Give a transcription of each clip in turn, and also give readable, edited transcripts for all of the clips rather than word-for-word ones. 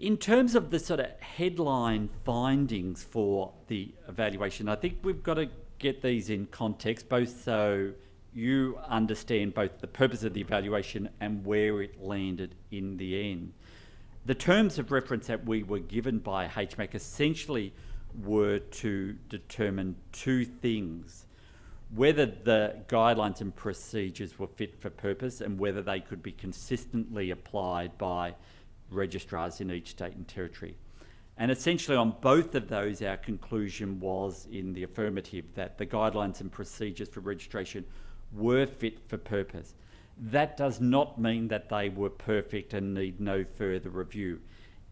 In terms of the sort of headline findings for the evaluation, I think we've got to get these in context, both so you understand both the purpose of the evaluation and where it landed in the end. The terms of reference that we were given by HMAC essentially were to determine two things: whether the guidelines and procedures were fit for purpose and whether they could be consistently applied by registrars in each state and territory. And essentially on both of those, our conclusion was in the affirmative, that the guidelines and procedures for registration were fit for purpose. That does not mean that they were perfect and need no further review.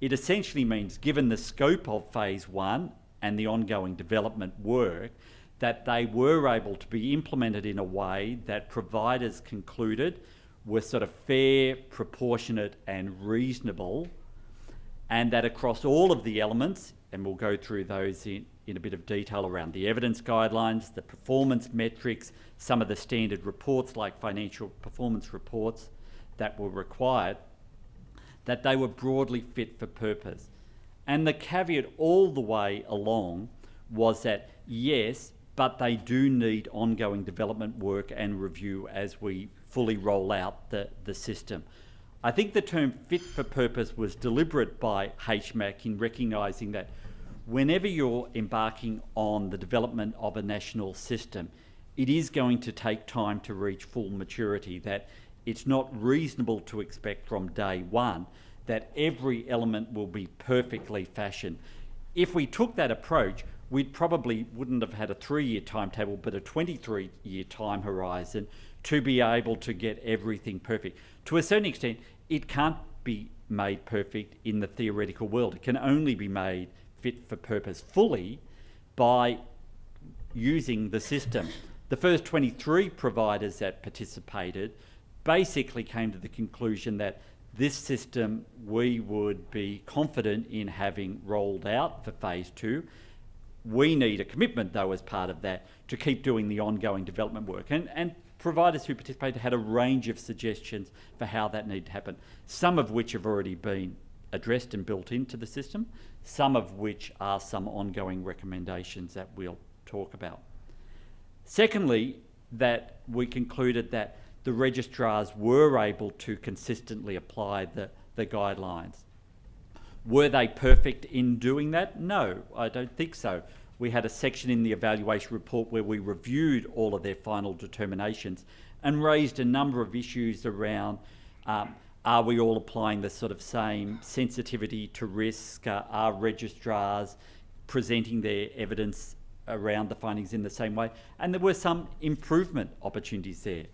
It essentially means, given the scope of phase one and the ongoing development work, that they were able to be implemented in a way that providers concluded were sort of fair, proportionate and reasonable, and that across all of the elements, and we'll go through those in a bit of detail around the evidence guidelines, the performance metrics, some of the standard reports like financial performance reports that were required, that they were broadly fit for purpose. And the caveat all the way along was that yes, but they do need ongoing development work and review as we fully roll out the system. I think the term fit for purpose was deliberate by HMAC in recognising that whenever you're embarking on the development of a national system, it is going to take time to reach full maturity, that it's not reasonable to expect from day one that every element will be perfectly fashioned. If we took that approach, we probably wouldn't have had a 3-year timetable, but a 23-year time horizon to be able to get everything perfect. To a certain extent, it can't be made perfect in the theoretical world. It can only be made fit for purpose fully by using the system. The first 23 providers that participated basically came to the conclusion that this system we would be confident in having rolled out for phase two. We need a commitment, though, as part of that, to keep doing the ongoing development work. And providers who participated had a range of suggestions for how that needed to happen, some of which have already been addressed and built into the system, some of which are some ongoing recommendations that we'll talk about. Secondly, that we concluded that the registrars were able to consistently apply the guidelines. Were they perfect in doing that? No, I don't think so. We had a section in the evaluation report where we reviewed all of their final determinations and raised a number of issues around are we all applying the sort of same sensitivity to risk? Are registrars presenting their evidence around the findings in the same way? And there were some improvement opportunities there.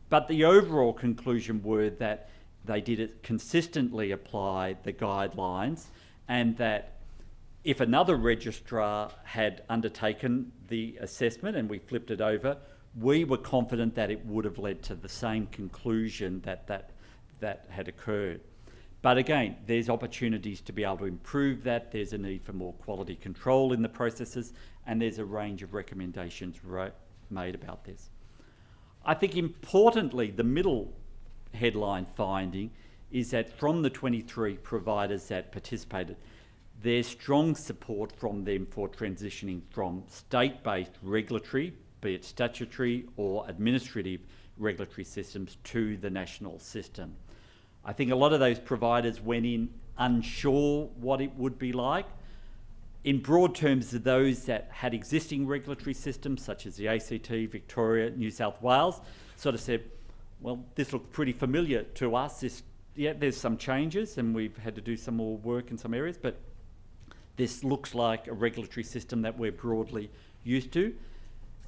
But the overall conclusion were that they did consistently apply the guidelines, and that if another registrar had undertaken the assessment and we flipped it over, we were confident that it would have led to the same conclusion that had occurred. But again, there's opportunities to be able to improve that. There's a need for more quality control in the processes, and there's a range of recommendations made about this. I think importantly, the middle headline finding is that from the 23 providers that participated, there's strong support from them for transitioning from state-based regulatory, be it statutory or administrative regulatory systems, to the national system. I think a lot of those providers went in unsure what it would be like. In broad terms, those that had existing regulatory systems, such as the ACT, Victoria, New South Wales, sort of said, well, this looks pretty familiar to us. There's some changes and we've had to do some more work in some areas, but this looks like a regulatory system that we're broadly used to.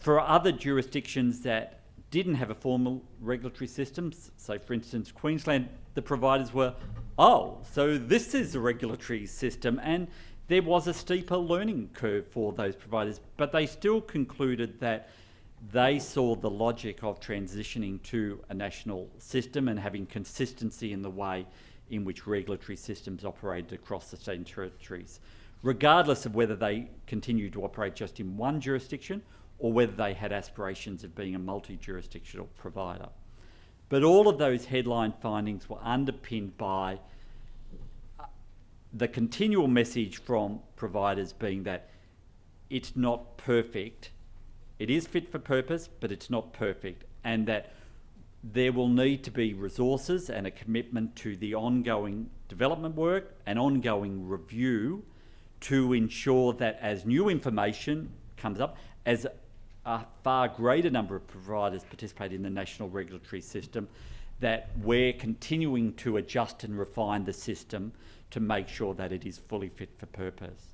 For other jurisdictions that didn't have a formal regulatory system, so for instance, Queensland, the providers were, oh, so this is a regulatory system, and there was a steeper learning curve for those providers, but they still concluded that they saw the logic of transitioning to a national system and having consistency in the way in which regulatory systems operated across the state and territories, regardless of whether they continued to operate just in one jurisdiction or whether they had aspirations of being a multi-jurisdictional provider. But all of those headline findings were underpinned by the continual message from providers being that it's not perfect. It is fit for purpose, but it's not perfect, and that there will need to be resources and a commitment to the ongoing development work and ongoing review to ensure that as new information comes up, as a far greater number of providers participate in the national regulatory system, that we're continuing to adjust and refine the system to make sure that it is fully fit for purpose.